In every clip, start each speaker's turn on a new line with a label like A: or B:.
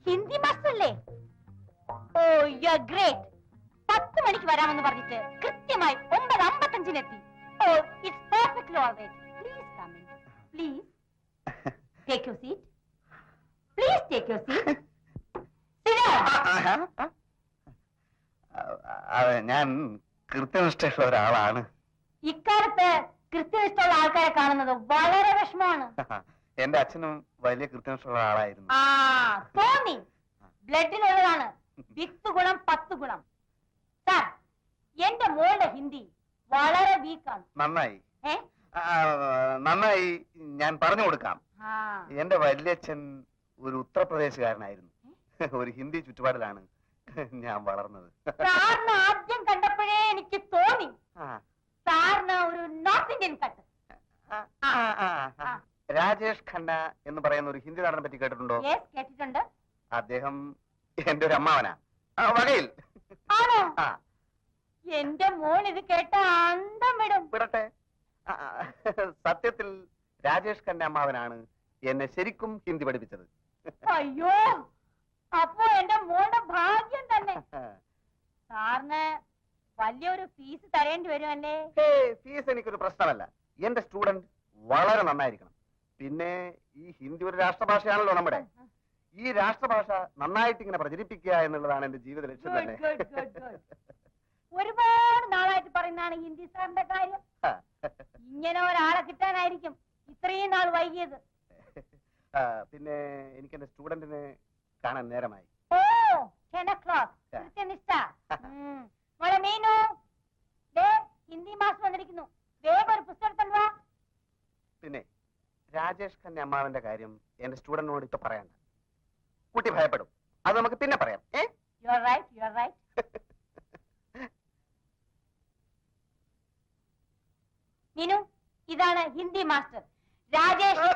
A: ഹിന്ദി മാസ്റ്ററല്ലേ? Oh you are great. 10 മണിക്ക് വരാമെന്ന് പറഞ്ഞിട്ട് കൃത്യമായി 9:55-നെത്തി. Oh it's perfectly alright. Please come in. Please take your seat. Please take your seat.
B: ഞാൻ കൃത്യനിഷ്ഠയുള്ള ഒരാളാണ്.
A: ഇക്കാലത്ത് കൃത്യനിഷ്ഠയുള്ള ആൾക്കാരെ കാണുന്നത് വളരെ വിഷമമാണ്.
B: എന്റെ അച്ഛനും വലിയ കൃത്യനിഷ്ഠയുള്ള ആളായിരുന്നു.
A: ആ തോന്നി. ബ്ലഡിനുള്ളതാണ്. 10 ഗുണം 10 ഗുണം. സാർ, എന്റെ മോളുടെ ഹിന്ദി വളരെ വീക്കാണ്.
B: നന്നായി നന്നായി, ഞാൻ പറഞ്ഞു കൊടുക്കാം. എന്റെ വല്യച്ഛൻ ഒരു ഉത്തർപ്രദേശുകാരനായിരുന്നു. ഒരു ഹിന്ദി ചുറ്റുപാടിലാണ് ഞാൻ വളർന്നത്.
A: സാറിന് ആദ്യം കണ്ടപ്പോഴേ എനിക്ക് തോന്നി സാറിന് ഒരു north Indian cut.
B: Rajesh Khanna എന്ന് പറയുന്ന ഒരു ഹിന്ദി നടനെ പറ്റി കേട്ടിട്ടുണ്ടോ?
A: കേട്ടിട്ടുണ്ട്.
B: അദ്ദേഹം എന്റെ ഒരു അമ്മാവനാ വകയിൽ.
A: ആണോ? എന്റെ മോൻ ഇത് കേട്ട അന്തം വിടും.
B: വിടട്ടെ. സത്യത്തിൽ രാജേഷ് ഖന്ന അമ്മാവനാണ് എന്നെ ശരിക്കും ഹിന്ദി പഠിപ്പിച്ചത്.
A: അയ്യോ, അപ്പോ എന്റെ മോന്റെ ഭാഗ്യം തന്നെ. സാറിന് വലിയൊരു ഫീസ് തരേണ്ടി വരുമല്ലേ?
B: ഫീസ് എനിക്കൊരു പ്രശ്നമല്ല. എന്റെ സ്റ്റുഡന്റ് വളരെ നന്നായിരിക്കണം. പിന്നെ ഈ ഹിന്ദി ഒരു രാഷ്ട്രഭാഷയാണല്ലോ നമ്മുടെ. ഈ രാഷ്ട്രഭാഷ നന്നായിട്ട് ഇങ്ങനെ പ്രചരിപ്പിക്കുക എന്നുള്ളതാണ് എന്റെ ജീവിത ലക്ഷ്യം തന്നെ.
A: ഒരുപാട് നാളായിട്ട് പറയുന്നതാണ് ഹിന്ദി സാറിന്റെ കാര്യം. ഇങ്ങനെ ഒരാളെ കിട്ടാനായിരിക്കും ഇത്രയും നാൾ വൈകിയത്.
B: പിന്നെ എനിക്ക് എന്റെ സ്റ്റുഡന്റിനെ കാണാൻ നേരമായി.
A: ഓ 10 o'clock. കൃത്യനിഷ്ഠ. മോളെ മീനു, ഹിന്ദി മാസ്റ്റർ വന്നിരിക്കുന്നു. വേഗം ഒരു പുസ്തകം വാ.
B: പിന്നെ രാജേഷ് ഖന്ന അമ്മാവന്റെ കാര്യം എന്റെ സ്റ്റുഡന്റിനോട് ഇപ്പൊ പറയണ്ട. കുട്ടി ഭയപ്പെടും. അത് നമുക്ക് പിന്നെ പറയാം.
A: You are right, you are right. Meenu, ഇതാണ് ഹിന്ദി മാസ്റ്റർ രാജേഷ്.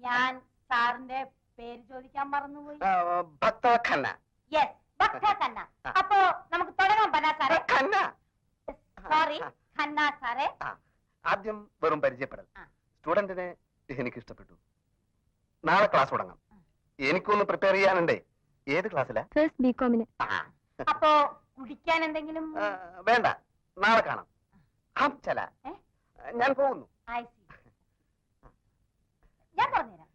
A: ഞാൻ സാറിന്റെ പേര് ചോദിക്കാൻ മറന്നുപോയി.
B: ഭക്ത ഖന്ന.
A: യെസ്, ഭക്ത ഖന്ന. അപ്പോ നമുക്ക് തുടങ്ങാം. ബനാ സാറേ.
B: ഖന്ന.
A: സോറി, ഖന്ന സാറേ.
B: ആദ്യം വെറും പരിചയപ്പെടൽ. സ്റ്റുഡന്റിനെ എനിക്ക് ഇഷ്ടപ്പെട്ടു. നാളെ ക്ലാസ് തുടങ്ങാം. എനിക്കൊന്ന് പ്രിപ്പയർ ചെയ്യാനുണ്ടേ. ഏത് ക്ലാസ്സിലാ?
A: ഫസ്റ്റ് ബികോമിന്. അപ്പോ കുടിക്കാൻ എന്തെങ്കിലും?
B: വേണ്ട, നാളെ കാണാം. ഞാൻ പോകുന്നു.
A: ഞാൻ പറഞ്ഞുതരാം.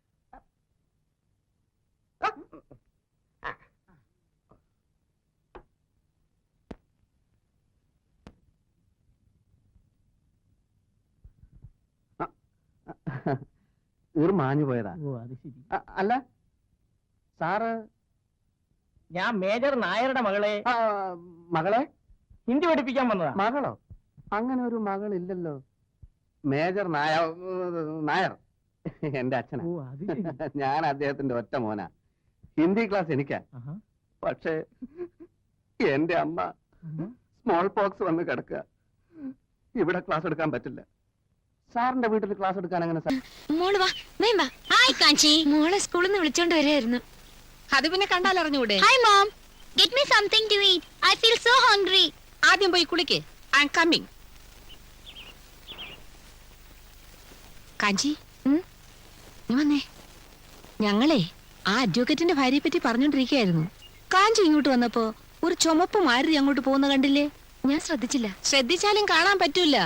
B: മാഞ്ഞു പോയതാ. അല്ല സാറ്,
C: ഞാൻ മേജർ നായരുടെ മകളെ ഹിന്ദി പഠിപ്പിക്കാൻ വന്നതാ.
B: മകളോ? അങ്ങനെ ഒരു മകളില്ലല്ലോ. മേജർ നായർ എന്റെ അച്ഛനാ. ഞാൻ അദ്ദേഹത്തിന്റെ ഒറ്റ മോനാ. ഹിന്ദി ക്ലാസ് എനിക്കാ. പക്ഷേ എന്റെ അമ്മ സ്മോൾ പോക്സ് വന്ന് കിടക്കുക. ഇവിടെ ക്ലാസ് എടുക്കാൻ പറ്റില്ല. സാറിന്റെ വീട്ടിൽ ക്ലാസ് എടുക്കാൻ അങ്ങനെ?
D: മോളെ സ്കൂളിൽ നിന്ന് വിളിച്ചോണ്ട് വരികയായിരുന്നു.
E: അത് പിന്നെ കണ്ടാൽ അറിഞ്ഞൂടെ?
D: Hi mom, get me something to eat. I feel so hungry.
E: ആദ്യം പോയി കുളിക്ക്. I am coming. കാഞ്ചി, വന്നേ. ഞങ്ങളെ ആ അഡ്വക്കേറ്റിന്റെ ഭാര്യയെ പറ്റി പറഞ്ഞോണ്ടിരിക്കുകയായിരുന്നു. കാഞ്ചി ഇങ്ങോട്ട് വന്നപ്പോ ഒരു ചുമപ്പ് മാരുതി അങ്ങോട്ട് പോകുന്ന കണ്ടില്ലേ?
D: ഞാൻ ശ്രദ്ധിച്ചില്ല.
E: ശ്രദ്ധിച്ചാലും കാണാൻ പറ്റൂല.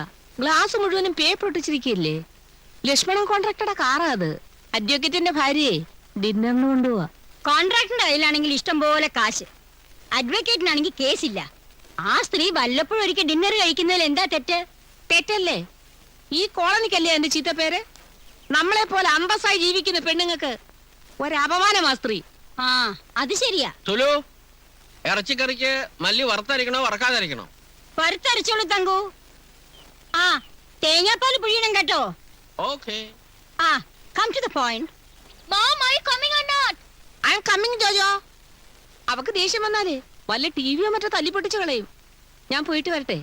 E: ഗ്ലാസ് മുഴുവനും പേപ്പർ ഒട്ടിച്ചിരിക്കല്ലേ. ലക്ഷ്മണൻ കോൺട്രാക്ടറുടെ കാറാ അത്. അഡ്വക്കേറ്റിന്റെ ഭാര്യയെ ഡിന്നറിന് കൊണ്ടുപോവാ.
D: കോൺട്രാക്ടറിന്റെ കയ്യിലാണെങ്കിൽ ഇഷ്ടം പോലെ കാശ്, അഡ്വക്കേറ്റിനാണെങ്കിൽ കേസില്ല. ആ സ്ത്രീ വല്ലപ്പോഴും ഒരിക്കൽ ഡിന്നർ കഴിക്കുന്നതിൽ എന്താ തെറ്റ്?
E: തെറ്റല്ലേ? ഈ കോളനിക്കല്ലേ എന്റെ ചീത്ത പേര്. നമ്മളെ പോലെ അന്തസ്സായി ജീവിക്കുന്ന പെണ്ണുങ്ങൾക്ക് ഒരപമാനമാ സ്ത്രീ.
D: ആ അത് ശരിയാ.
F: ഇറച്ചിക്കറിക്ക് മല്ലി വറുത്തരക്കണോ വറക്കാതിരിക്കണോ?
D: വറുത്തരച്ചോളൂ തങ്കു. ആ തേങ്ങാപ്പാൽ പുഴിയണം കേട്ടോ.
F: ഓക്കേ.
D: ആ come to the point. Mom, are you coming or not?
E: I am coming, Jojo. അവക്ക് ദേഷ്യം വന്നാലേ വല്ല ടിവിയോ മറ്റോ തല്ലിപ്പൊട്ടിച്ച് കളയും. ഞാൻ പോയിട്ട് വരട്ടെ.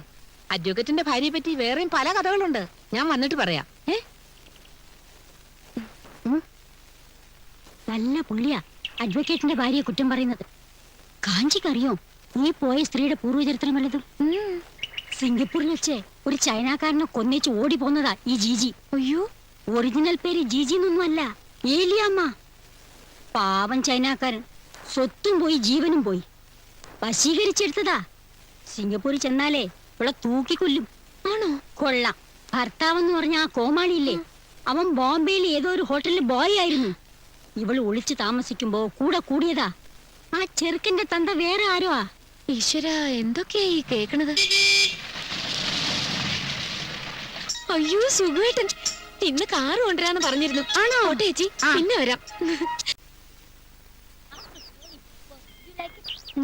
E: അഡ്വക്കേറ്റിന്റെ ഭാര്യയെ പറ്റി വേറെയും പല കഥകളുണ്ട്. ഞാൻ വന്നിട്ട് പറയാം.
D: നല്ല പുള്ളിയാ അഡ്വക്കേറ്റിന്റെ ഭാര്യയെ കുറ്റം പറയുന്നത്. കാഞ്ചിക്കറിയോ നീ പോയ സ്ത്രീയുടെ പൂർവ്വചരിത്രം വല്ലതും? സിംഗപ്പൂരിൽ വെച്ച് ഒരു ചൈനക്കാരനെ കൊന്നേച്ച് ഓടി പോന്നതാ ഈ ജീജി.
E: അയ്യോ,
D: ഒറിജിനൽ പേര് ജീജി എന്നൊന്നും അല്ല, ഏലിയാമ്മ. പാവം ചൈനക്കാരൻ സ്വത്തും പോയി ജീവനും പോയി. വശീകരിച്ചെടുത്തതാ. സിംഗപ്പൂരിൽ ചെന്നാലേ ഇവിടെ തൂക്കിക്കൊല്ലും.
E: ആണോ?
D: കൊള്ളാം. ഭർത്താവെന്ന് പറഞ്ഞ ആ കോമാളിയില്ലേ, അവൻ ബോംബെയിൽ ഏതോ ഒരു ഹോട്ടലിൽ ബോയ് ആയിരുന്നു. ഇവള് ഒളിച്ചു താമസിക്കുമ്പോ കൂടെ കൂടിയതാ. ആ ചെറുക്കന്റെ തന്ത വേറെ ആരോ.
E: ഈശ്വര, എന്തൊക്കെയാ ഈ കേക്കണത്? അയ്യോ സുഖമായിട്ട് ഇന്ന് കാറ് കൊണ്ടുവരാന്ന് പറഞ്ഞിരുന്നു. ആണോ? ഓട്ടെ ചേച്ചി, പിന്നെ വരാം.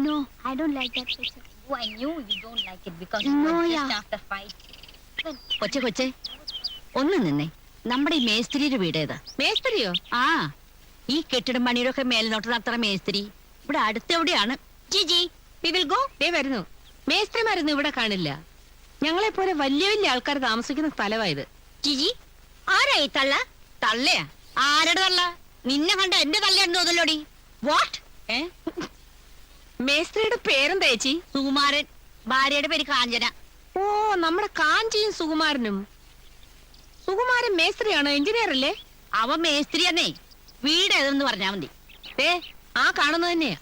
D: No, I don't like that picture.
A: Oh, I knew you don't like it because
D: No,
A: it was
D: yeah.
A: just after fight.
G: കൊച്ചെ കൊച്ചെ ഒന്ന് നിന്നേ. നമ്മുടെ ഈ മേസ്ത്രിയുടെ വീട് ഏതാ?
E: മേസ്ത്രിയോ?
G: ആ, ഈ കെട്ടിടം പണിയുടെ ഒക്കെ മേൽനോട്ട് നടത്തുന്ന മേസ്ത്രി ഇവിടെ അടുത്തെവിടെയാണ്.
D: Gigi, we will go.
E: ദേ വരുന്നു. മേസ്ത്രിമാരൊന്നും ഇവിടെ കാണില്ല. ഞങ്ങളെ പോലെ വലിയ വലിയ ആൾക്കാർ താമസിക്കുന്ന സ്ഥലമായത്.
D: Gigi, ആരായി തള്ള?
G: തള്ളയാ? ആരുടെ തള്ള? നിന്നെ കണ്ട എന്റെ തള്ളയാണെന്ന് തോന്നല്ലോടി.
D: What?
E: മേസ്ത്രിയുടെ പേരെന്താ ചേച്ചി?
G: സുകുമാരൻ. ഭാര്യയുടെ പേര് കാഞ്ചന.
E: ഓ, നമ്മുടെ കാഞ്ചിയും സുകുമാരനും. സുകുമാരൻ മേസ്ത്രിയാണോ? എഞ്ചിനീയർ അല്ലേ?
G: അവൻ മേസ്ത്രിയാന്നേ. വീട് ഏതെന്ന് പറഞ്ഞാ മതി.
E: ദേ ആ കാണുന്നത് തന്നെയാ.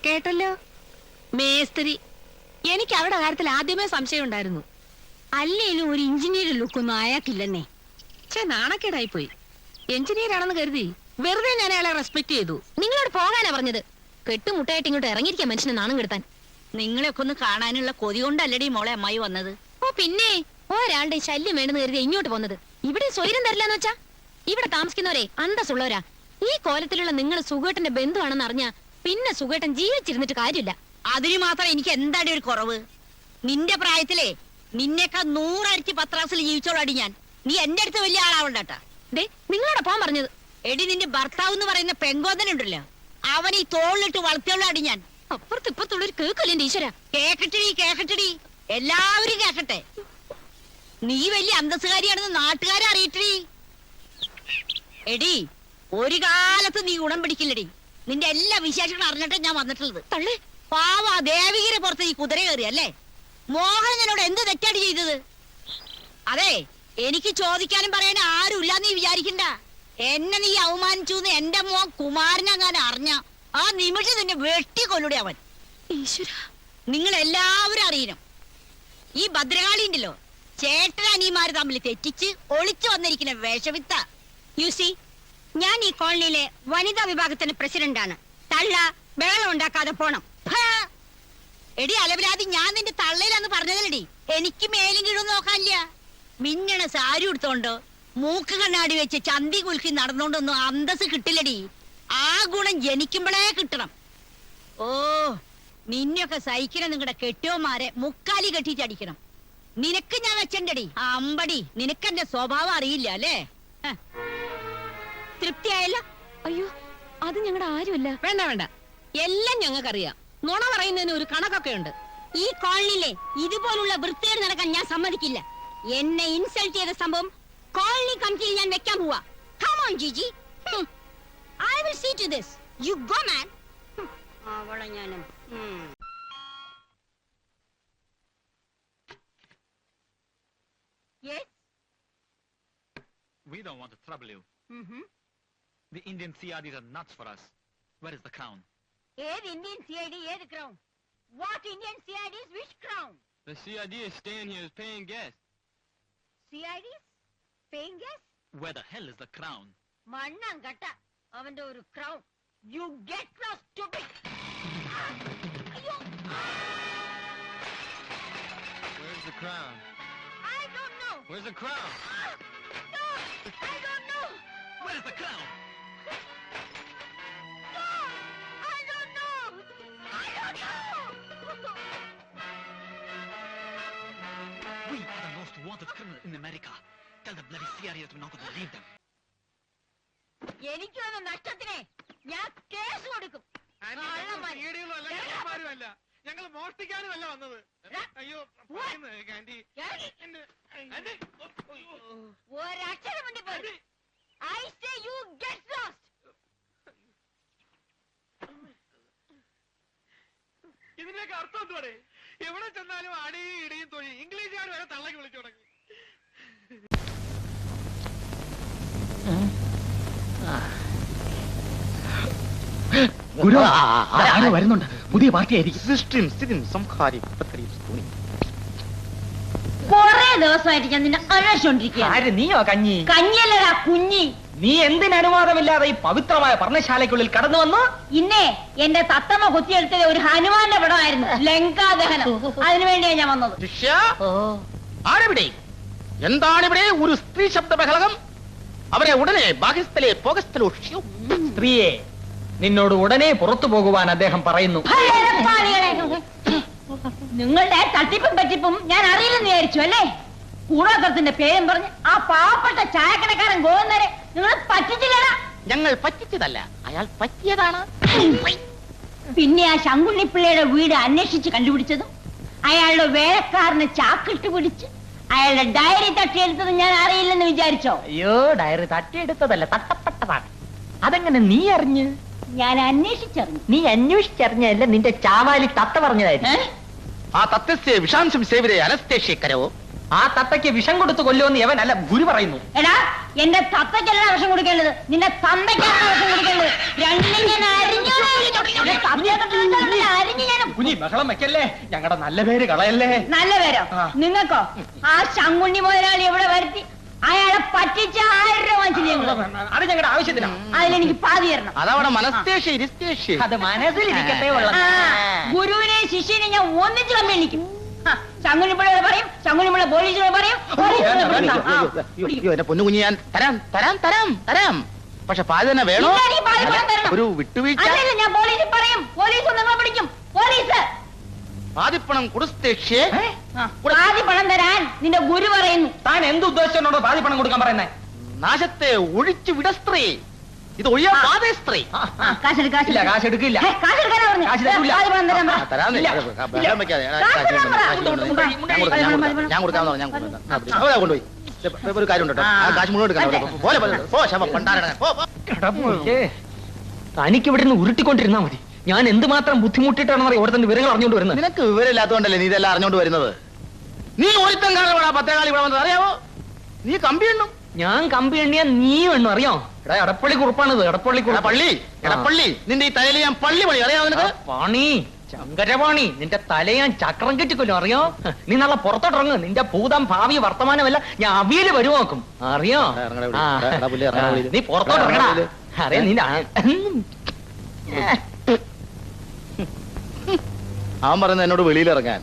E: കേട്ടല്ലോ, മേസ്ത്രി. എനിക്ക് അവരുടെ കാര്യത്തിൽ ആദ്യമേ സംശയം ഉണ്ടായിരുന്നു.
D: അല്ലേലും ഒരു എഞ്ചിനീയർ ലുക്കൊന്നും അയാൾക്കില്ലെന്നേ.
E: നാണക്കേടായി പോയി. എഞ്ചിനീയർ ആണെന്ന് കരുതി വെറുതെ ഞാൻ അയാളെ റെസ്പെക്ട് ചെയ്തു.
D: നിങ്ങളോട് പോകാനാ പറഞ്ഞത്. കെട്ടുമുട്ടായിട്ട് ഇങ്ങോട്ട് ഇറങ്ങിയിരിക്കാൻ മനുഷ്യനെ നാണം കെടുത്താൻ.
G: നിങ്ങളെയൊക്കെ ഒന്ന് കാണാനുള്ള കൊതി കൊണ്ടല്ലടി മോളെ അമ്മായി വന്നത്.
D: ഓ പിന്നെ, ഒരാളുടെ ശല്യം വേണ്ടെന്ന് കരുതി ഇങ്ങോട്ട് പോന്നത്. ഇവിടെ സ്വൈരം തരില്ലെന്ന് വെച്ചാ? ഇവിടെ താമസിക്കുന്നവരെ അന്തസ്സുള്ളവരാ. ഈ കോലത്തിലുള്ള നിങ്ങൾ സുഖേട്ടന്റെ ബന്ധുവാണെന്ന് അറിഞ്ഞാ പിന്നെ സുഖേട്ടൻ ജീവിച്ചിരുന്നിട്ട് കാര്യമില്ല.
G: അതിന് മാത്രം എനിക്ക് എന്താടി ഒരു കുറവ്? നിന്റെ പ്രായത്തിലെ നിന്നേക്കാൾ 100 ഇരട്ടി പത്രാസിൽ ജീവിച്ചോളാടി ഞാൻ. നീ എന്റെ അടുത്ത് വലിയ ആളാവണ്ടാട്ടാ.
D: ദേ നിങ്ങളോട് പോകാൻ പറഞ്ഞത്.
G: എടി നിന്റെ ഭർത്താവ് എന്ന് പറയുന്ന പെങ്കോന്തനുണ്ടല്ലോ, അവൻ ഈ തോളിലിട്ട് വളർത്തിയോളാടി ഞാൻ.
D: അപ്പുറത്ത് ഇപ്പത്തുള്ളൊരു കേക്കല്ലേ ഈശ്വര.
G: കേക്കട്ടടി എല്ലാവരും കേക്കട്ടെ. നീ വലിയ അന്തസ്സുകാരിയാണെന്ന് നാട്ടുകാരെ അറിയിട്ടടി. എടി ഒരു കാലത്ത് നീ ഗുണം പിടിക്കില്ലടി. നിന്റെ എല്ലാ വിശേഷങ്ങളും അറിഞ്ഞിട്ട് ഞാൻ വന്നിട്ടുള്ളത്.
D: തള്ളേ,
G: പാവ ദേവികരെ പുറത്ത് നീ കുതിര കയറി അല്ലേ? മോഹൻ എന്നോട് എന്ത് തെറ്റാടി ചെയ്തത്? അതെ, എനിക്ക് ചോദിക്കാനും പറയാനും ആരും ഇല്ലാന്ന് നീ വിചാരിക്കണ്ട. എന്നെ നീ അവമാനിച്ചു എന്ന് എന്റെ മോൻ കുമാരനങ്ങാനും അറിഞ്ഞ ആ നിമിഷം നിന്നെ വെട്ടിക്കൊല്ലുടെ അവൻ.
E: ഈശ്വര,
G: നിങ്ങൾ എല്ലാവരും അറിയണം, ഈ ഭദ്രകാളി ഉണ്ടല്ലോ, ചേട്ടനനിയന്മാര് തമ്മിൽ തെറ്റിച്ച് ഒളിച്ചു വന്നിരിക്കുന്ന വേഷവിത്ത.
D: യുസി, ഞാൻ ഈ കോളനിയിലെ വനിതാ വിഭാഗത്തിന്റെ പ്രസിഡന്റാണ്. തള്ള ബഹളം ഉണ്ടാക്കാതെ പോണം.
G: എടി അലവരാതി, ഞാൻ നിന്റെ തള്ളയിലാന്ന് പറഞ്ഞതല്ലടി. എനിക്ക് മേലും കീഴും നോക്കാനില്ല. മിന്നണ സാരി എടുത്തോണ്ടോ മൂക്ക് കണ്ണാടി വെച്ച് ചന്തി കുലുക്കി നടന്നോണ്ടൊന്നും അന്തസ് കിട്ടില്ലടി. ആ ഗുണം ജനിക്കുമ്പോഴേ കിട്ടണം. ഓ, നിന്നൊക്കെ സഹിക്കണം നിങ്ങളുടെ കെട്ടിയോമാരെ മുക്കാലി കെട്ടിച്ചടിക്കണം. നിനക്ക് ഞാൻ വെച്ചണ്ടടി അമ്പടി. നിനക്കെന്റെ സ്വഭാവം അറിയില്ല അല്ലേ?
D: തൃപ്തിയായല്ലോ?
E: അയ്യോ, അത് ഞങ്ങളുടെ ആരുമല്ല. വേണ്ട വേണ്ട, എല്ലാം ഞങ്ങൾക്കറിയാം. നുണ പറയുന്നതിന് ഒരു കണക്കൊക്കെ ഉണ്ട്.
D: ഈ കോളനിയിലെ ഇതുപോലുള്ള വൃത്തികേട് നടക്കാൻ ഞാൻ സമ്മതിക്കില്ല. എന്നെ ഇൻസൾട്ട് ചെയ്ത സംഭവം കോളനി കമ്മിറ്റിയിൽ ഞാൻ വെക്കാൻ പോവാ. Come on, Gigi. I will see to this. You go, man. അവളെ ഞാനും.
G: Yes?
H: We don't want to trouble you. The Indian CRDs are nuts for us. Where is the crown?
G: ഏത് Indian CID, ഏത് crown? What Indian CIDs, which crown?
F: The CID is staying here, is paying guests.
G: CIDs? Paying guests?
H: Where the hell is the crown?
G: മണ്ണാങ്കട്ട അവന്റെ ഒരു crown. You get lost, stupid. അയ്യോ,
F: Where's the crown?
G: I don't know.
F: Where's the crown?
G: No, I don't know.
H: Where is the crown?
G: No, I don't know. I don't know.
H: We are the most wanted criminal in America. Tell the bloody CRDs we're not going to leave them.
G: എനിക്ക് വന്ന നഷ്ടത്തിനെ ഞാൻ case കൊടുക്കും.
F: ഞങ്ങളുമാരുമല്ല, ഞങ്ങൾ മോഷ്ടിക്കാനുമല്ല വന്നത്. അയ്യോ anti,
G: ഒരക്ഷരം വേണ്ടി പോയി. I say you get lost.
F: ഇതിന്റെയൊക്കെ അർത്ഥം എന്തുവാടേ? എവിടെ ചെന്നാലും അടിയും ഇടിയും തൊഴി ഇംഗ്ലീഷുകാർ വരെ തള്ളക്ക് വിളിച്ചു തുടങ്ങി.
C: വരുന്നുണ്ട്, പുതിയ പാർട്ടി ആയിരിക്കും.
G: കൊറേ ദിവസമായിട്ട് ഞാൻ നിന്നെ അന്വേഷിച്ചോണ്ടിരിക്കുകയാണ്.
C: ആര്, നീയോ കഞ്ഞി?
G: കഞ്ഞിയല്ലടാ കുഞ്ഞി.
C: നീ എന്തിന് അനുവാദമില്ലാതെ ഈ പവിത്രമായ പർണശാലയ്ക്കുള്ളിൽ കടന്നു വന്നു?
G: ഇന്നേ എന്റെ തത്തമ്മ കുത്തിയെടുത്തത് ഒരു ഹനുമാന്റെ പടമായിരുന്നു, ലങ്കാദഹനം. അതിനുവേണ്ടിയാ ഞാൻ വന്നത്.
C: ആരെവിടെ? എന്താണിവിടെ ഒരു സ്ത്രീ ശബ്ദ ബഹളം? അവരെ ഉടനെ ബാഗസ്ഥലെ പോകസ്ഥലോ. സ്ത്രീയെ, നിന്നോട് ഉടനെ പുറത്തു പോകുവാൻ അദ്ദേഹം പറയുന്നു.
G: ഭയപ്പാളികളെ. നിങ്ങളുടെ തട്ടിപ്പും പറ്റിപ്പും ഞാൻ അറിയില്ലെന്ന് വിചാരിച്ചു അല്ലേ? കൂടാത്തത്തിന്റെ പേരും പറഞ്ഞ് ആ പാവപ്പെട്ട ചായക്കടക്കാരൻ ഗോവിന്ദനെ നിങ്ങൾ പറ്റിച്ചില്ലടാ.
C: ഞങ്ങൾ പറ്റിച്ചതല്ല, അയാൾ പറ്റിയതാണ്.
G: പിന്നെ ആ ശങ്കുണ്ണിപ്പിള്ളയുടെ വീട് അന്വേഷിച്ച് കണ്ടുപിടിച്ചതും അയാളുടെ വേലക്കാരനെ ചാക്കിട്ട് പിടിച്ച് അയാളുടെ ഡയറി തട്ടിയെടുത്തതും ഞാൻ അറിയില്ലെന്ന് വിചാരിച്ചോ?
C: അയ്യോ, ഡയറി തട്ടിയെടുത്തതല്ല, തട്ടപ്പെട്ടതാണ്. അതെങ്ങനെ നീ അറിഞ്ഞ്?
G: ഞാൻ അന്വേഷിച്ചറിഞ്ഞു.
C: നീ അന്വേഷിച്ചറിഞ്ഞല്ല, നിന്റെ ചാവാലി തത്ത പറഞ്ഞതായിരുന്നു.
B: ആ തത്തസ്യ വിഷാംശം സേവരെ അനസ്തേഷ്യക്കരവോ.
C: ആ തത്തയ്ക്ക് വിഷം കൊടുത്ത് കൊല്ലുമെന്ന് യവൻ അല്ല ഗുരു പറയുന്നു.
G: എടാ, എന്റെ തത്തയ്ക്കല്ല വിഷം കൊടുക്കേണ്ടത്, നിന്റെ തന്തയ്ക്കാണ് വിഷം കൊടുക്കേണ്ടത്. രണ്ടും ഞാൻ അരിഞ്ഞു.
C: കുഞ്ഞി ബഹളം വെക്കല്ലേ, ഞങ്ങളുടെ നല്ല പേര് കളയല്ലേ.
G: നല്ല പേരോ നിങ്ങൾക്കോ? ആ ശങ്കുണ്ണി മുതലാളി എവിടെ വരുത്തി അയാളെ പറ്റിച്ച 1000 രൂപ വാങ്ങിച്ചില്ലേ?
C: അത് ഞങ്ങളുടെ ആവശ്യത്തിനാ.
G: അതിലെനിക്ക് പാതി തരണം.
B: അതവിടെ മനസ്തേഷ്യ ഇരിസ്തേഷ്യ.
C: അത് മനസ്സിലിരിക്കത്തേ ഉള്ളത്.
G: ഗുരുവിനെയും ശിഷ്യനെയും ഞാൻ ഒന്നിച്ച് കമ്മിണിക്കും. ശങ്കുണ്ണിപ്പിള്ളയോട് പറയും, ശങ്കുണ്ണിപ്പിള്ള പോലീസിനോട് പറയും.
B: എന്റെ പൊന്നു കുഞ്ഞി, ഞാൻ തരാം തരാം തരാം തരാം. പക്ഷെ പാതി തന്നെ വേണോ?
G: ഇല്ല, നീ പാതി പണം തരണം.
B: ഒരു വിട്ടുവീഴ്ച.
G: അതല്ല, ഞാൻ പോലീസിൽ പറയും. പോലീസ് നിങ്ങളെ പിടിക്കും. പോലീസ്
B: പാതിപ്പണം കുടുസ്തേഷ്യേ.
G: പാതി പണം തരാൻ നിന്റെ ഗുരു പറയുന്നു.
C: താൻ എന്ത് ഉദ്ദേശിച്ചോണ്ടോ പാതി പണം കൊടുക്കാൻ പറയുന്നേ?
B: നാശത്തെ ഒഴിച്ചു വിട സ്ത്രീ, ഇത് ഒഴിയാ പാതേ സ്ത്രീ.
C: ഇല്ല, കാശ് എടുക്കില്ല.
G: കാശെടുക്കാനാ പറഞ്ഞു.
C: കാശ് തരൂല.
G: പാതി പണം തരാൻ പറ.
B: തരാന്നേ. ബഹളം വെക്കാതെ. ഞാൻ കൊടുക്കാമെന്ന് പറഞ്ഞു. ഞാൻ കൊണ്ടുപോയി. ഒരു കാര്യം ഉണ്ടോ? ആ കാശ് മുഴുവൻ എടുക്കണം. പോലെ പോ ശവം പണ്ടാരണം.
C: തനിക്ക് ഇവിടെ നിന്ന് ഉരുട്ടിക്കൊണ്ടിരുന്നാ മതി. ഞാൻ എന്തുമാത്രം ബുദ്ധിമുട്ടിട്ടാണെന്ന് ഓരോരുത്തരുടെ വിവരങ്ങൾ അറിഞ്ഞുകൊണ്ട് വരുന്നത്.
B: നിനക്ക് വിവരമില്ലാത്തതുകൊണ്ടല്ലേ നീ ഇതെല്ലാം അറിഞ്ഞോണ്ട് വരുന്നത്. നീ ഒരുത്തം കാലം 10 കാലം ഇവിടെ വന്നത് അറിയാവോ? നീ കമ്പി എണ്ണും.
C: ഞാൻ കമ്പി എണ്ണിയാ നീ എണ്ണു അറിയോ? എടാ, എടപ്പള്ളി കുറുപ്പാണിത്. എടപ്പള്ളി
B: പള്ളി എടപ്പള്ളി. നിന്റെ ഈ തലയിൽ ഞാൻ പള്ളി പണി അറിയാവോ നിനക്ക്?
C: പാണി, ശങ്കരപാണി, നിന്റെ തലയാൻ ചക്രം കെട്ടിക്കൊല്ലും അറിയോ? നീ നാളെ പുറത്തോട്ടിറങ്ങ്. നിന്റെ ഭൂതം ഭാവി വർത്തമാനമല്ല ഞാൻ അവിയല് വരുവാക്കും അറിയോ? നീ പുറത്തോട്ടിറങ്ങടാ. അറിയാം നിന്റെ
B: അവൻ പറയുന്നത് എന്നോട് വെളിയിൽ ഇറങ്ങാൻ.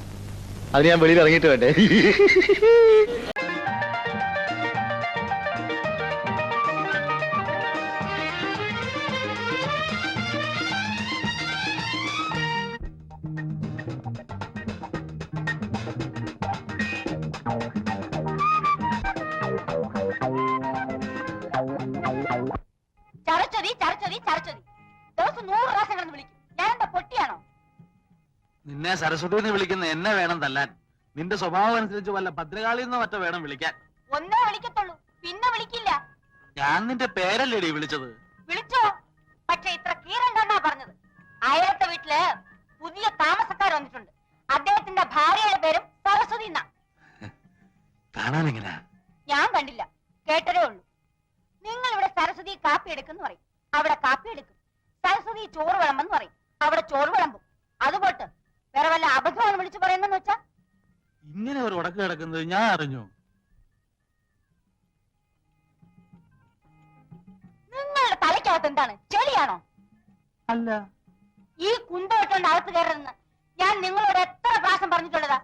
B: അതിന് ഞാൻ വെളിയിൽ ഇറങ്ങിയിട്ട് വേണ്ടേ?
A: ചരച്ചൊതി ചരച്ചൊതി ചരച്ചൊതി. ദിവസം 100 പ്രാവശ്യം കിടന്ന് വിളിക്കും. ഞാൻ എന്താ പൊട്ടിയാണോ?
B: നിന്നെ സരസ്വതി വിളിക്കുന്ന എന്നെ വേണം തല്ലാൻ. നിന്റെ സ്വഭാവം അനുസരിച്ച് വല്ല ഭദ്രകാളിന്നോ മറ്റോ വേണം വിളിക്കാൻ.
A: ഒന്നേ വിളിക്കത്തുള്ളൂ, പിന്നെ വിളിക്കില്ല.
B: ഞാൻ നിന്റെ പേരല്ലേടി വിളിച്ചത്.
A: വിളിച്ചോ? പക്ഷെ ഇത്ര കീറണ്ടെന്നാ പറഞ്ഞത്. അയലത്തെ വീട്ടില് പുതിയ താമസക്കാർ വന്നിട്ടുണ്ട്. അദ്ദേഹത്തിന്റെ ഭാര്യയുടെ പേരും സരസ്വതി എന്നാ.
B: കാണാനെങ്ങനാ?
A: ഞാൻ കണ്ടില്ല, കേട്ടതേ ഉള്ളൂ. നിങ്ങൾ ഇവിടെ സരസ്വതി കാപ്പി എടുക്കുന്നു പറയും, അവിടെ കാപ്പി എടുക്കും. സരസ്വതി ചോറ് വിളമ്പെന്ന് പറയും, അവിടെ ചോറ് വിളമ്പും. അതുപോട്ട് വേറെ വല്ല അബദ്ധമാണ് വിളിച്ചു പറയുന്നെന്ന് വെച്ചാ?
B: ഇങ്ങനെ ഒരു ഉടക്ക് കിടക്കുന്നത് ഞാൻ അറിഞ്ഞു.
A: നിങ്ങളുടെ തലയ്ക്കകത്ത് എന്താണ്, ചെളിയാണോ?
B: അല്ല,
A: ഈ കുന്തമിട്ടുകൊണ്ട് അകത്ത് കയറരുതെന്ന് ഞാൻ നിങ്ങളോട് എത്ര പ്രാവശ്യം പറഞ്ഞിട്ടുള്ളതാ?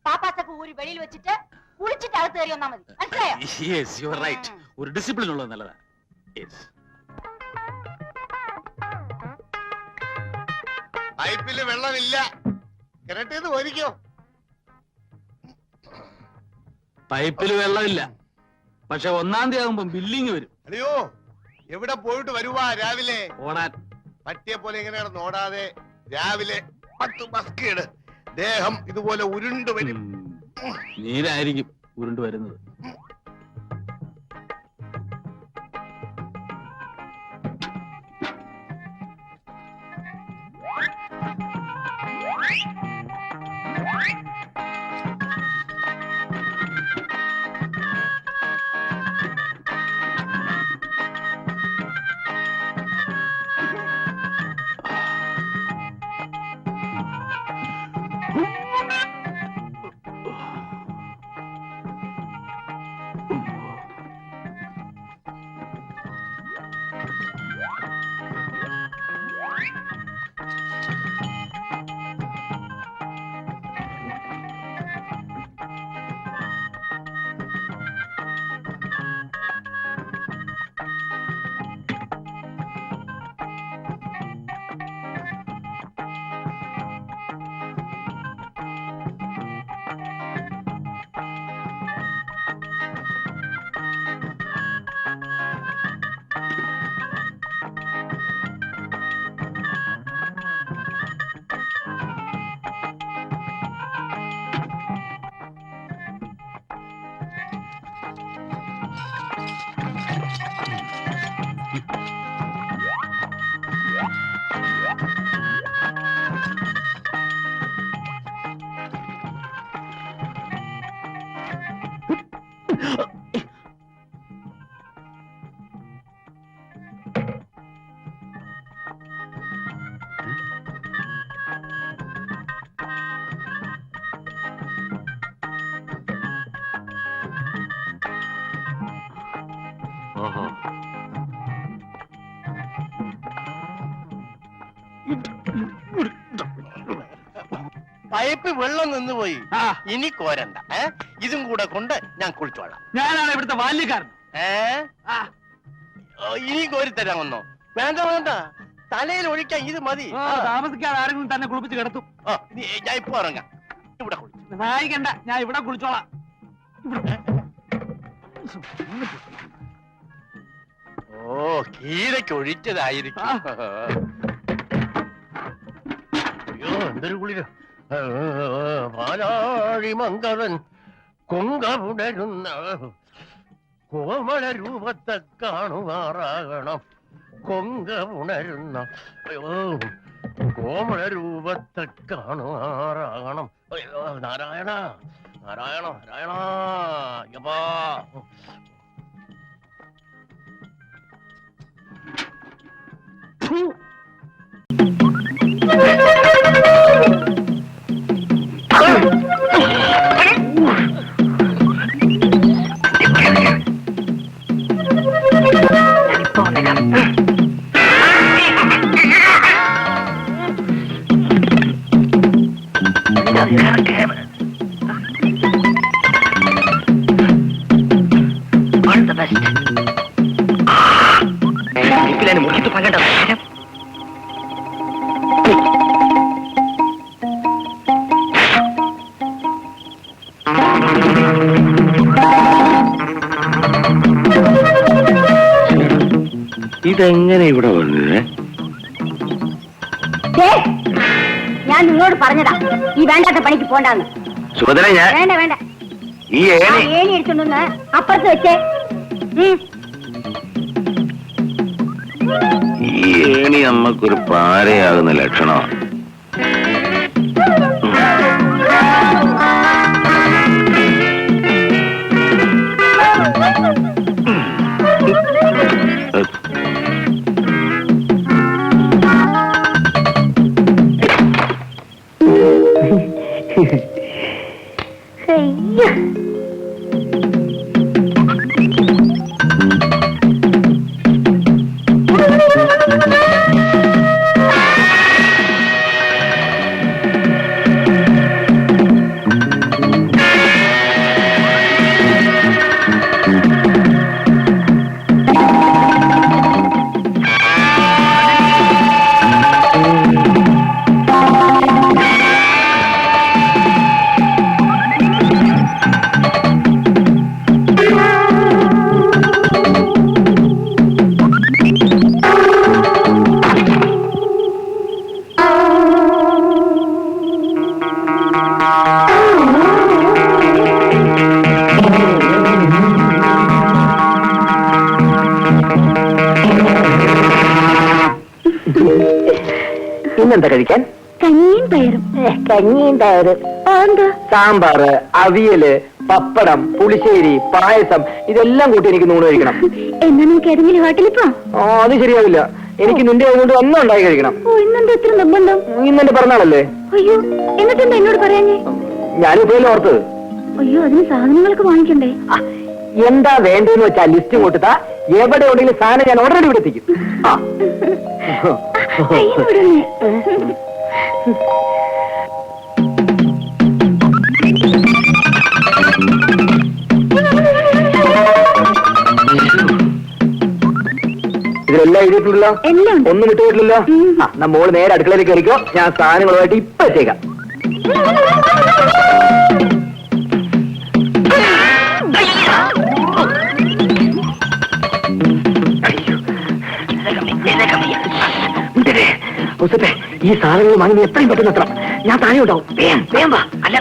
A: പാപ്പാസൊക്കെ ഊരി വെളിയിൽ വെച്ചിട്ട് കുളിച്ചിട്ട് അകത്ത് കയറി വന്നാ മതി, മനസ്സിലായോ?
B: ഒരു ഡിസിപ്ലിൻ ഉള്ളത് നല്ലതാ.
I: പൈപ്പില് വെള്ളമില്ല, കിണറ്റിന്ന് പോരിക്കോ.
B: പൈപ്പിൽ വെള്ളമില്ല, പക്ഷെ 1-ാം തീയതി ആകുമ്പോ ബില്ലിങ് വരും.
I: അയ്യോ, എവിടെ പോയിട്ട് വരുവാ രാവിലെ?
B: ഓടാൻ.
I: പറ്റിയ പോലെ ഇങ്ങനെ ഓടാതെ രാവിലെ 10 ബസ്കേട് ദേഹം ഇതുപോലെ ഉരുണ്ടു വരും.
B: നീരായിരിക്കും ഉരുണ്ടു വരുന്നത്.
J: പൈപ്പ് വെള്ളം നിന്ന് പോയി. ഇനി കോരണ്ട. ഇതും കൂടെ കൊണ്ട് ഞാൻ കുളിച്ചോളാം.
B: ഞാനാണ് ഇവിടുത്തെ ബാല്യക്കാരൻ.
J: ഇനി കോരി തരാമെന്നോ? വേണ്ട വേണ്ട, തലയിൽ ഒഴിക്കാൻ ഇത് മതി.
B: താമസിക്കാതെ ആരെങ്കിലും തന്നെ കുളിപ്പിച്ച് കിടത്തും.
J: ഞാൻ ഇപ്പൊ ഇറങ്ങാം. ഇവിടെ കുളിച്ചു.
B: സഹായിക്കണ്ട, ഞാൻ ഇവിടെ കുളിച്ചോളാം.
J: ഓ, കീരയ്ക്ക് ഒഴിച്ചതായിരിക്കും. അയ്യോ, എന്തൊരു കുളിര. പാലാഴി മംഗളൻ കൊങ്കമുടരുന്ന കോമള രൂപത്തെ കാണുമാറാകണം. കൊങ്കമുണരുന്ന കോമള രൂപത്തെ കാണുമാറാകണം. അയ്യോ, നാരായണ നാരായണ നാരായണ. യപ്പാ,
C: മുറിച്ചിട്ട് പങ്കണ്ട.
J: ഇതെങ്ങനെ ഇവിടെ വന്നത്?
A: ഞാൻ നിങ്ങളോട് പറഞ്ഞതാ ഈ വേണ്ടാത്ത പണിക്ക് പോണ്ടാന്ന്.
J: സുഭദ്ര, ഞാൻ
A: വേണ്ട വേണ്ട,
J: ഈ
A: ഏണി എടുത്തോണ്ടൊന്ന് അപ്പുറത്ത് വെച്ചേ.
J: ഈ ഏണി നമ്മക്കൊരു പാരയാകുന്ന ലക്ഷണമാണ്.
B: ഇന്നെന്താ കഴിക്കാൻ?
A: കഞ്ഞിയും പയറും. കഞ്ഞിയും പയറും എന്താ?
B: സാമ്പാറ്, അവിയല്, പപ്പടം, പുളിശ്ശേരി, പായസം ഇതെല്ലാം കൂട്ടി എനിക്ക് നൂണ് കഴിക്കണം.
A: എന്നാ നമുക്ക് ഏതെങ്കിലും ഹോട്ടലിൽ പോവാം.
B: അത് ശരിയാവില്ല. എനിക്ക് നിന്റെ കൊണ്ട് ഒന്നും ഉണ്ടാക്കി കഴിക്കണം.
A: ഇന്നെന്താ ഇത്ര നിർബന്ധം?
B: ഇന്നെന്റെ പിറന്നാളല്ലേ?
A: അയ്യോ, എന്നിട്ടെന്താ എന്നോട് പറയാഞ്ഞേ?
B: ഞാനിപ്പോഴും ഓർത്തത്.
A: അയ്യോ, അതിന് സാധനങ്ങളൊക്കെ വാങ്ങിക്കണ്ടേ?
B: എന്താ വേണ്ടെന്ന് വെച്ചാ ലിസ്റ്റ് കൊടുത്താ എവിടെ ഉണ്ടെങ്കിലും സാധനം ഞാൻ ഉടനെ ഇവിടെ എത്തിക്കും. ഇതിലെല്ലാം എഴുതിയിട്ടുണ്ടല്ലോ? ഒന്നും വിട്ടുപോയിട്ടില്ലല്ലോ? മോള് നേരെ അടുക്കളയിലേക്ക് കയറിക്കോ. ഞാൻ സാധനങ്ങളുമായിട്ട് ഇപ്പൊ എത്തിയേക്കാം. ഈ സാധനങ്ങൾ വാങ്ങി എത്രയും പെട്ടെന്ന് എത്തണം. ഞാൻ താഴെ ഉണ്ടാവും. വേഗം വാ. അല്ല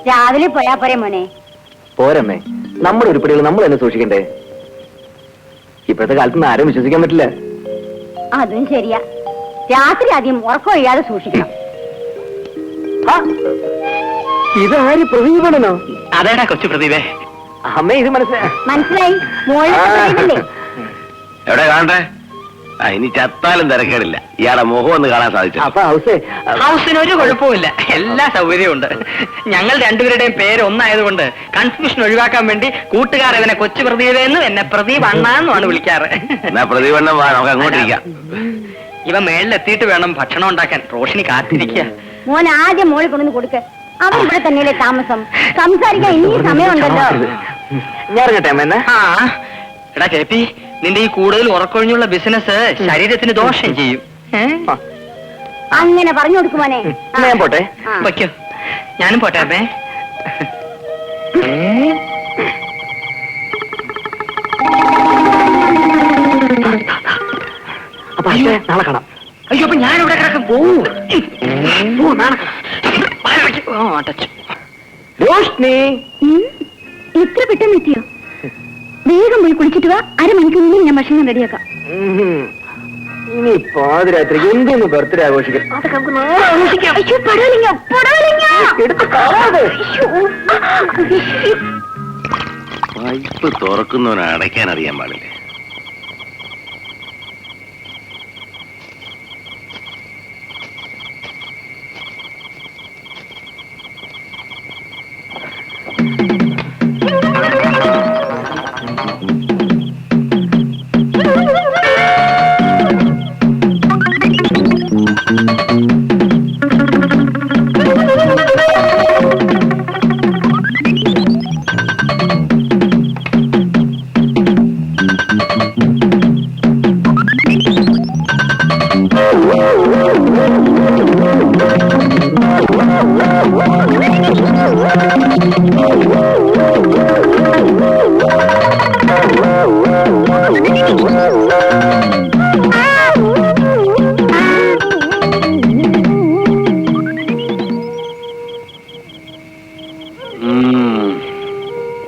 A: രാവിലെ പോയാ പോരെ മോനെ?
B: പോരമ്മേ, നമ്മുടെ ഉരുപ്പടികൾ നമ്മൾ തന്നെ സൂക്ഷിക്കണ്ടേ? ഇപ്പോഴത്തെ കാലത്ത് ആരും വിശ്വസിക്കാൻ പറ്റില്ല.
A: അതും ശരിയാ. രാത്രി ആദ്യം ഉറക്കമൊഴിയാതെ സൂക്ഷിക്കണം.
B: ഇതാര് പ്രദീപനോ?
C: അതേടാ കൊച്ചു പ്രദീപേ.
B: അമ്മേ, ഇത്
A: മനസ്സിലായി. മോളെ
I: എവിടെ കാണട്ടെ? ഇനി ചത്താലും തിരക്കേടില്ല. ഇയാളെ മുഖം ഒന്ന് കാണാൻ സാധിച്ചു.
B: അപ്പൊ
C: ഹൗസിന് ഒരു കുഴപ്പമില്ല, എല്ലാ സൗകര്യവും ഉണ്ട്. ഞങ്ങൾ രണ്ടുപേരുടെയും പേര് ഒന്നായതുകൊണ്ട് കൺഫ്യൂഷൻ ഒഴിവാക്കാൻ വേണ്ടി കൂട്ടുകാർ ഇവനെ കൊച്ചു പ്രദീപെന്നും എന്നെ പ്രദീപ് അണ്ണാന്നുമാണ് വിളിക്കാറ്.
I: എന്നാ പ്രദീപണ്ണം വാ, നമുക്ക് അങ്ങോട്ടിരിക്കാം.
C: ഇവ മേളിലെത്തിയിട്ട് വേണം ഭക്ഷണം ഉണ്ടാക്കാൻ. റോഷിനി കാത്തിരിക്കുക.
A: മോൻ ആദ്യം മോളിൽ കൊണ്ടു കൊടുക്ക. അവർ ഇവിടെ തന്നെയല്ലേ താമസം. സംസാരിക്കാൻ ഇനിയും സമയമുണ്ടല്ലോ.
B: ഞാൻ ഇറങ്ങട്ടെ?
C: എടാ ചേപ്പി, നിന്റെ ഈ കൂടുതൽ ഉറക്കൊഴിഞ്ഞുള്ള ബിസിനസ് ശരീരത്തിന് ദോഷം ചെയ്യും.
A: അങ്ങനെ പറഞ്ഞു കൊടുക്കുമോനെ.
B: ഞാൻ പോട്ടെ.
C: വയ്ക്കോ, ഞാനും പോട്ടെ അമ്മേ.
B: അപ്പൊ നാളെ കാണാം.
C: അയ്യോ, അപ്പൊ ഞാനിവിടെ കിടക്കും. പോവൂ.
B: റോഷ്നി,
A: ഇത്ര പെട്ടെന്ന് എത്തിയോ? വേഗം പോയി കുളിച്ചിട്ട് വാ. അരമണിക്കൂറിൽ ഞാൻ ഭക്ഷണം റെഡിയാക്കാം.
B: ഇനി പാതിരാത്രിക്ക് എന്തൊന്ന് ബർത്ത്ഡേ ആഘോഷിക്കാം. അതൊക്കെ നമുക്ക് നാളെ ആഘോഷിക്കാം.
I: പൈപ്പ് തുറക്കുന്നവനെ അടയ്ക്കാൻ അറിയാൻ പാടില്ലേ?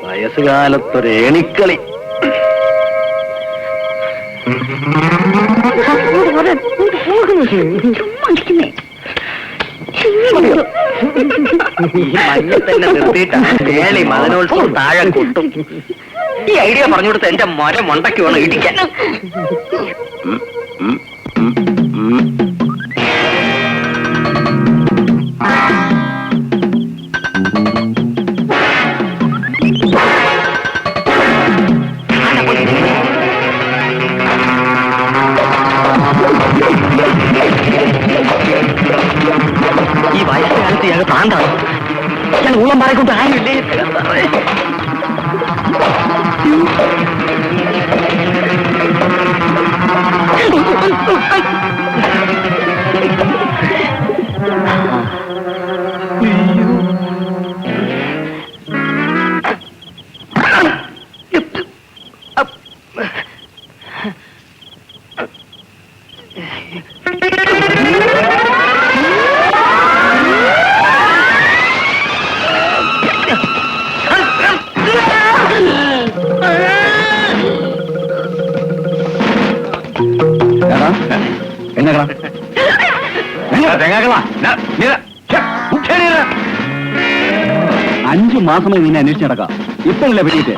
I: വയസ്സുകാലത്തൊരു ഏണിക്കളി.
C: ഈ മഞ്ഞ തന്നെ നിർത്തിയിട്ടാണ് വേളി മദനോത്സവം താഴെ കൊട്ടും. ഈ ഐഡിയ പറഞ്ഞു കൊടുത്ത എന്റെ മരം മണ്ടയ്ക്ക് വേണം ഇടിക്കാൻ. ഈ വയസ്സുകാലത്ത് ഞങ്ങൾ താണ്ടാണ്. ഞാൻ ഊളം പറയിക്കൊണ്ട് ആരുമില്ലേ?
B: 5 മാസമായി നിന്നെ അന്വേഷിച്ച് നടക്കാം. ഇപ്പോഴല്ലേ പറ്റിയിട്ട്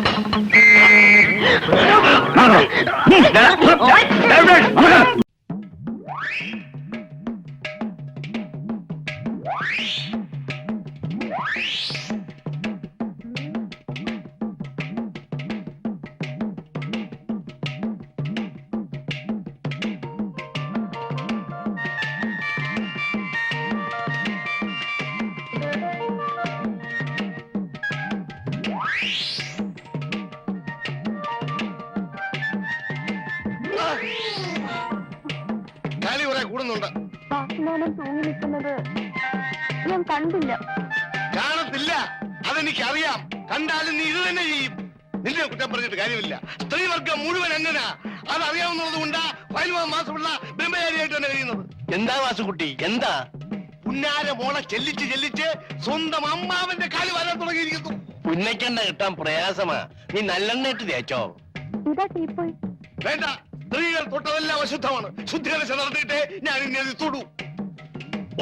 I: കാലി കുറെ കൂടുന്നുണ്ട്.
A: തൂങ്ങി നിൽക്കുന്നത് ഞാൻ കണ്ടില്ല.
I: കാണത്തില്ല, അതെനിക്കറിയാം. കണ്ടാലും നീ ഇത് തന്നെ ചെയ്യും. നിന്നെ കുറ്റം പറഞ്ഞിട്ട് കാര്യമില്ല. സ്ത്രീവർഗം മുഴുവൻ അന്നനാ. അതറിയാവുന്നത് കൊണ്ടാ 15 മാസമുള്ള ബ്രഹ്മചാരിയായിട്ട് തന്നെ കഴിയുന്നത്.
J: എന്താ വാസുകുട്ടി, എന്താ?
I: പുന്നാര മോളെ ചെല്ലിച്ച് ചെല്ലിച്ച് സ്വന്തം അമ്മാവന്റെ കാല് വരാൻ തുടങ്ങിയിരിക്കുന്നു.
J: പുന്നയ്ക്കെണ്ണ കിട്ടാൻ പ്രയാസമാ. നീ നല്ലെണ്ണയിട്ട് തേച്ചോ?
A: ഇതാ ടീപ്പോയി.
I: വേണ്ട, സ്ത്രീകൾ തൊട്ടതെല്ലാം അശുദ്ധമാണ്. ശുദ്ധികലശ നടത്തിയിട്ടേ ഞാൻ ഇനി അത് തൊടൂ.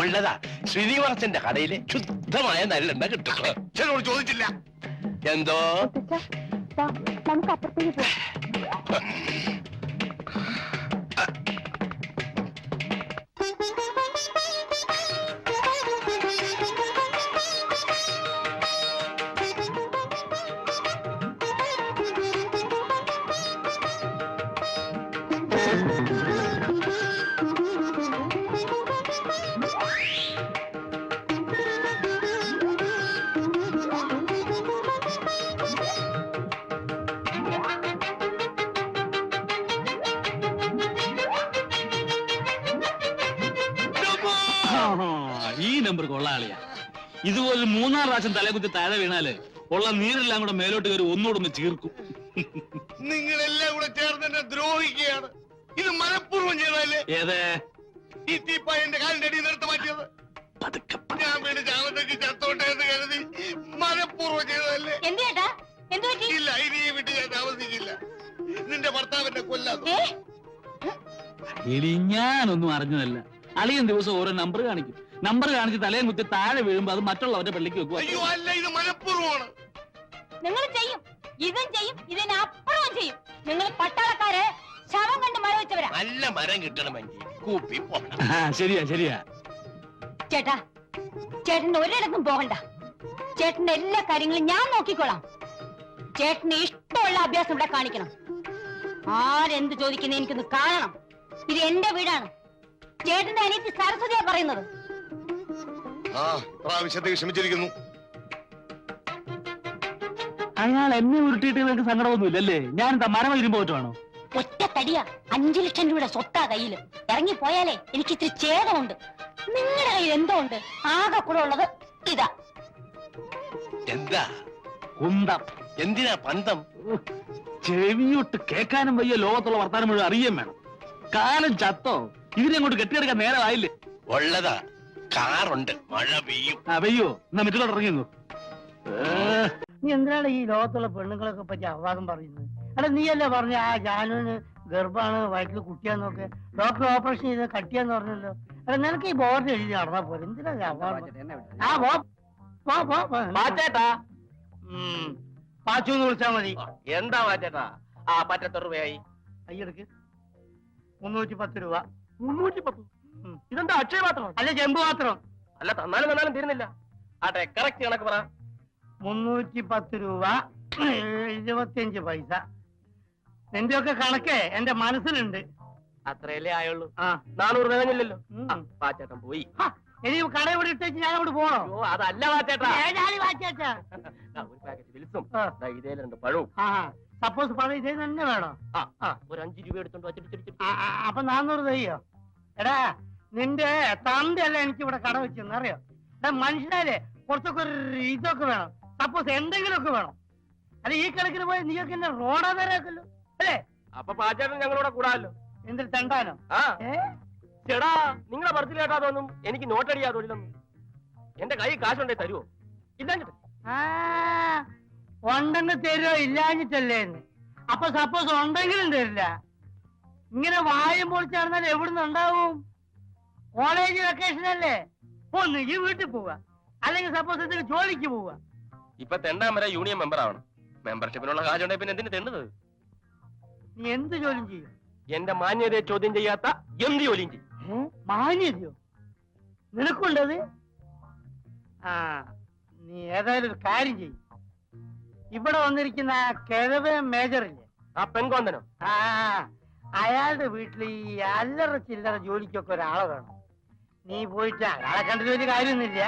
J: ഉള്ളതാ, ശ്രീനിവാസന്റെ കടയില് ശുദ്ധമായ നല്ലെണ്ണ കിട്ടും.
I: ചിലരോട് ചോദിച്ചില്ല.
J: എന്തോ?
A: നമുക്ക് അപ്പുറത്തേക്ക് പോവാം.
F: ഈ നമ്പർ കൊള്ളാളിയാ. ഇതുപോലെ 3-4 പ്രാവശ്യം തലകുത്തി താഴെ വീണാല് ഉള്ള നീരെല്ലാം കൂടെ മേലോട്ട് കയറി ഒന്നുകൂടെ ചീർക്കും.
I: നിങ്ങളെല്ലാം കൂടെ ചേർന്ന് എന്നെ ദ്രോഹിക്കുകയാണ്. ഇത് മനഃപൂർവ്വം ചെയ്തല്ലേ?
F: ഏതേ
I: ഈ തീപ്പായ എന്റെ കാലിന്റെ അടിയിൽ നിർത്തി മാറ്റിയത്. ഞാൻ വീട് ചാവത്തേക്ക് ചത്തോട്ടെ എന്ന് കരുതി മനഃപൂർവ്വം ചെയ്തതല്ലേ?
A: എന്തുചേട്ടാ? എന്തു പറ്റി?
I: ഇല്ല, ഇനി ഈ വീട്ടിൽ ഞാൻ താമസിക്കില്ല. നിന്റെ ഭർത്താവിന്റെ കൊല്ലാതെ.
F: എടി ഞാനൊന്നും അറിഞ്ഞതല്ല. അളിയൻ ദിവസം ഓരോ നമ്പർ കാണിക്കും. നമ്പർ കാണിച്ച് തലയും കുത്തി താഴെ വീഴുമ്പോ അത് മറ്റുള്ളവരുടെ പള്ളിക്ക് വെക്കുക.
I: അയ്യോ അല്ല, ഇത് മനഃപൂർവ്വമാണ്.
A: നിങ്ങൾ ചെയ്യും, ഇതും ചെയ്യും, ഇതിനപ്പുറവും ചെയ്യും. നിങ്ങൾ പട്ടാളക്കാരെ ശവം കണ്ട് മഴ വെച്ചവരാ.
J: നല്ല മരം കിട്ടണമെങ്കിൽ കൂപ്പി പോകണം.
F: ശരിയാ ശരിയാ.
A: ചേട്ടാ, ചേട്ടന്റെ ഒരിടത്തും പോകണ്ട. ചേട്ടന്റെ എല്ലാ കാര്യങ്ങളും ഞാൻ നോക്കിക്കോളാം. ചേട്ടന് ഇഷ്ടമുള്ള അഭ്യാസം ഇവിടെ കാണിക്കണം. ആരെന്ത് ചോദിക്കുന്ന എനിക്കൊന്ന് കാണണം. ഇത് എന്റെ വീടാണ്. ചേട്ടന്റെ അനിയത്തി സരസ്വതിയാ പറയുന്നത്.
I: പ്രാവശ്യത്തേക്ക് ക്ഷമിച്ചിരിക്കുന്നു.
F: അയാൾ എന്നെ ഉരുട്ടിയിട്ട് നിങ്ങൾക്ക് സങ്കടമൊന്നുമില്ലല്ലേ? ഞാൻ എന്താ മരം വരുമ്പോ പറ്റുവാണോ?
A: ഒറ്റ തടിയാ, 5 ലക്ഷം രൂപയുടെ സ്വത്താ കയ്യില്. ഇറങ്ങിപ്പോയാലേ എനിക്ക് ഇത്തിരി ഛേദമുണ്ട്. നിങ്ങളുടെ കയ്യിൽ എന്തോ ഉണ്ട്. ആകെ കൂടെ ഉള്ളത് ഇതാ.
J: എന്താ?
F: കുന്തം.
J: എന്തിനാ പന്തം?
F: ചെവിയൊട്ട് കേൾക്കാനും വയ്യ. ലോകത്തുള്ള വർത്താനം മുഴുവൻ അറിയാൻ വേണം. കാലം ചത്തോ? ഇതിനെ അങ്ങോട്ട് കെട്ടിയെടുക്കാൻ നേരമായില്ലേ?
J: ഉള്ളതാ, കാറുണ്ട്, മഴ പെയ്യും.
F: പെയ്യോ? എന്നാ മറ്റുള്ളവർ ഇറങ്ങിയെന്നു.
K: നീ എന്തിനാണ് ഈ ലോകത്തുള്ള പെണ്ണുങ്ങളൊക്കെ പറ്റി അപവാദം പറയുന്നത്? എടാ നീയല്ലേ പറഞ്ഞ ആ ജാനുവിന് ഗർഭാണ്, വയറ്റിൽ കുട്ടിയാന്നൊക്കെ. ഡോക്ടർ ഓപ്പറേഷൻ ചെയ്ത് കട്ടിയാന്ന് പറഞ്ഞല്ലോ. എടാ നിനക്ക് ഈ ബോർഡ് എഴുതി നടന്നാ പോലെ എന്തിനാ പാച്ചൂന്ന് വിളിച്ചാ മതി.
J: എന്താ മാറ്റേട്ടാ? ആ പറ്റത്തെ രൂപയായി.
K: അയ്യെടുക്ക് 310 രൂപ.
J: 310? ഇതെന്താ അക്ഷയ പാത്രം?
K: അല്ല, ചെമ്പ് പാത്രം.
J: അല്ല, തന്നാലും തീരുന്നില്ല. ആട്ടെ, കറക്റ്റ് കണക്ക് പറ.
K: 310 രൂപ 25 പൈസ. എന്റെ ഒക്കെ കണക്കേ എന്റെ മനസ്സിലുണ്ട്.
J: അത്രയല്ലേ ആയുള്ളൂ. 400 തികഞ്ഞില്ലല്ലോ. പാച്ചേട്ടൻ പോയി.
K: ഇനി കട ഇവിടെ ഇട്ടേച്ച് ഞാൻ അവിടെ പോണോ?
J: അതല്ല പാച്ചേട്ടാ.
K: ഏതായാലും വാച്ചാച്ചാ.
J: ഒരു പാക്കറ്റ് വിൽസും ഇതേ 2 പഴവും.
K: സപ്പോസ് പഴം ഇതേ തന്നെ വേണോ?
J: ഒരു 5 രൂപ എടുത്തോണ്ട് വച്ചിട്ട്.
K: അപ്പൊ 400 തയ്യോ? എടാ നിന്റെ തന്തയല്ല എനിക്ക് ഇവിടെ കട വെച്ചെന്ന് അറിയോ? എടാ മനുഷ്യനാലേ കുറച്ചൊക്കെ ഒരു ഇതൊക്കെ വേണം. സപ്പോസ് എന്തെങ്കിലുമൊക്കെ വേണം. അല്ല ഈ കണക്കിന് പോയി നീയൊക്കെ എന്നെ റോഡാ നേരാക്കല്ലോ അല്ലേ?
J: അപ്പൊ പാച്ചേട്ടൻ ഞങ്ങളോടെ കൂടാല്ലോ.
K: എന്തിൽ തെണ്ടാനോ?
J: ചേടാ, നിങ്ങളെ പറച്ചിൽ കേട്ടാതൊന്നും എനിക്ക് നോട്ടടിയാ തൊഴിലൊന്നും. എന്റെ കൈ കാശുണ്ടേ തരുവോ? ഇല്ലാഞ്ഞിട്ട്
K: ഉണ്ടെങ്കിൽ തരുമോ ഇല്ലാഞ്ഞിട്ടല്ലേ? അപ്പൊ സപ്പോസ് ഉണ്ടെങ്കിലും തരില്ല. ഇങ്ങനെ വായും പൊളിച്ച് നടന്നാൽ എവിടുന്ന് ഉണ്ടാവും? കോളേജ് വെക്കേഷൻ അല്ലേ? ഒന്നുകിൽ വീട്ടിൽ പോവുക, അല്ലെങ്കിൽ സപ്പോസ് എന്തെങ്കിലും ജോലിക്ക് പോവുക.
J: ഇപ്പൊ തെണ്ടാൻ വരെ യൂണിയൻ മെമ്പർ ആവണം. മെമ്പർഷിപ്പിനുള്ള കാശുണ്ടെങ്കിൽ പിന്നെ എന്തിനു തെണ്ടുന്നത്?
K: നീ എന്ത് ജോലിയും ചെയ്യും?
J: എന്റെ മാന്യതയെ ചോദ്യം ചെയ്യാത്ത എന്ത് ജോലിയും ചെയ്യും.
K: മാന്യതയോ നിനക്കുണ്ടത്? ആ, നീ ഏതായാലും ഒരു കാര്യം ചെയ്യും. ഇവിടെ വന്നിരിക്കുന്ന ആ കിഴവ മേജറില്ലേ,
J: ആ പെൺകോന്തനം,
K: ആ അയാളുടെ വീട്ടിൽ ഈ അല്ലറ ചില്ലറ ജോലിക്കൊക്കെ ഒരാളെ വേണം. നീ പോയിട്ട് അയാളെ കണ്ടിട്ട് ഒരു കാര്യമൊന്നുമില്ല,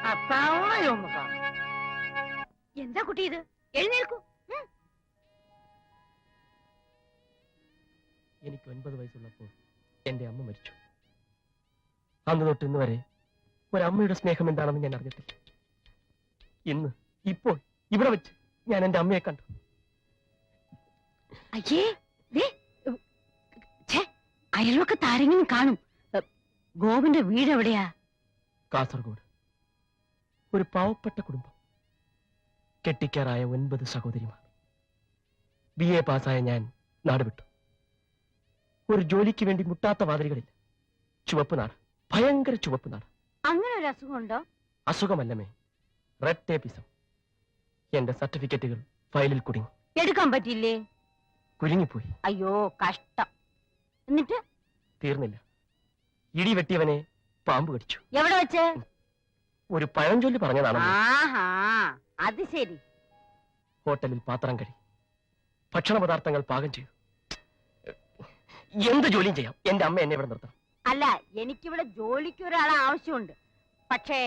K: ആ തവണയൊന്ന് കാണും.
D: എന്താ കുട്ടി ഇത്? എഴുന്നേൽക്കൂ.
J: എനിക്ക് 9 വയസ്സുള്ളപ്പോൾ എന്റെ അമ്മ മരിച്ചു. അന്ന് തൊട്ട് ഇന്ന് വരെ ഒരമ്മയുടെ സ്നേഹം എന്താണെന്ന് ഞാൻ അറിഞ്ഞിട്ടില്ല. ഇപ്പോൾ ഇവിടെ വെച്ച് ഞാൻ എന്റെ അമ്മയെ കണ്ടു.
D: അയ്യേ, അയൽവൊക്കെ താരെങ്കിലും കാണും. ഗോവിന്റെ വീട് എവിടെയാ?
J: കാസർഗോഡ്. ഒരു പാവപ്പെട്ട കുടുംബം, കെട്ടിക്കാറായ 9 സഹോദരിമാർ. BA പാസ്സായ ഞാൻ നാട് വിട്ടു. ഒരു ജോലിക്ക് വേണ്ടി മുട്ടാത്ത വാതിലുകളില്ല. ചുവപ്പ് നാട്, ഭയങ്കര ചുവപ്പ് നാട്.
A: അങ്ങനെ ഒരു അസുഖമുണ്ടോ?
J: അസുഖമല്ലമേ, റെഡ് ടേപ്പിസം. എന്റെ സർട്ടിഫിക്കറ്റുകൾ ഫയലിൽ കുടുങ്ങി.
A: എടുക്കാൻ പറ്റില്ലേ?
J: കുരുങ്ങിപ്പോയി.
A: അയ്യോ കഷ്ടം. എന്നിട്ട്
J: തീർന്നില്ല. ഇടി വെട്ടിയവനെ പാമ്പ് കടിച്ചു.
A: എവിടെ വെച്ച്?
J: ഒരു പഴഞ്ചൊല്ലി പറഞ്ഞതാണ്.
A: ആഹാ, അത് ശരി.
J: ഹോട്ടലിൽ പാത്രം കഴുകി, ഭക്ഷണ പദാർത്ഥങ്ങൾ പാകം ചെയ്തു. എന്ത് ജോലിയും ചെയ്യാം. എന്റെ അമ്മ എന്നെ ഇവിടെ നിർത്തണം.
A: അല്ല, എനിക്കിവിടെ ജോലിക്ക് ഒരാളെ ആവശ്യമുണ്ട്. പക്ഷേ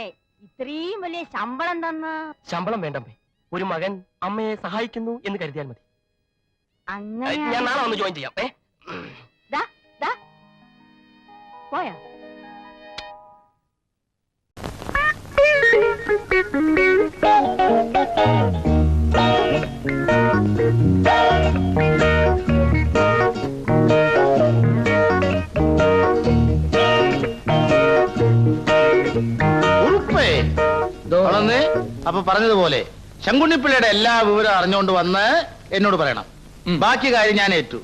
A: ഇത്രയും വലിയ ശമ്പളം തന്ന്.
J: ശമ്പളം വേണ്ടമ്മേ, ഒരു മകൻ അമ്മയെ സഹായിക്കുന്നു എന്ന് കരുതിയാൽ മതി.
A: അങ്ങനെ
J: ഞാൻ നാളെ ഒന്ന് ജോയിൻ ചെയ്യാം.
A: പോയാ?
B: അപ്പൊ പറഞ്ഞതുപോലെ ശങ്കുണ്ണിപ്പിള്ളയുടെ എല്ലാ വിവരം അറിഞ്ഞുകൊണ്ട് വന്ന് എന്നോട് പറയണം. ബാക്കി കാര്യം ഞാൻ ഏറ്റു.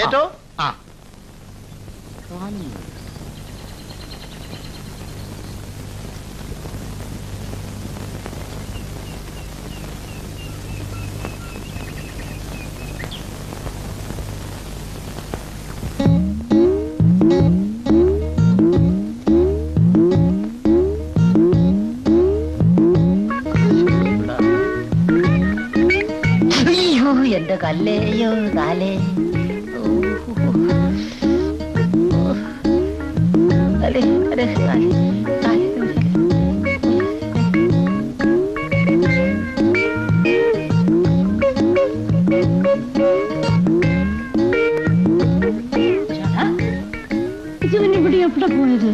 B: ഏറ്റോ? ആ.
G: എന്റെ കല്ലേയോ കാലേ,
D: ഇവിടെ എവിടെ പോയത്?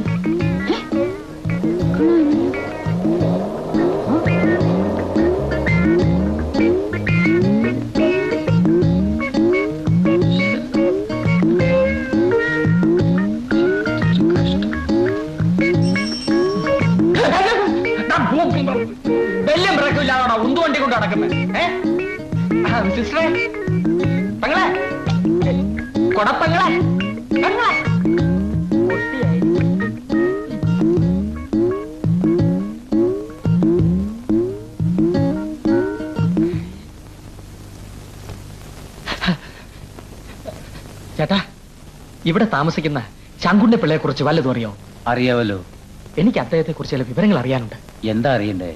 C: വെല്ലും ബ്രേക്കില്ലാതാണോ ഉന്തുവണ്ടി കൊണ്ട് നടക്കുന്നത്? സിസ്റ്ററെ, പെങ്ങളെ, കൊടപ്പെങ്ങളെ, പെങ്ങളെ. ചേട്ടാ, ഇവിടെ താമസിക്കുന്ന ശങ്കുണ്ണിപ്പിള്ളയെ കുറിച്ച് വല്ലതും അറിയോ?
B: അറിയാവല്ലോ.
C: എനിക്ക് അദ്ദേഹത്തെ കുറിച്ച് ചില വിവരങ്ങൾ അറിയാനുണ്ട്.
B: എന്താ അറിയണ്ടേ?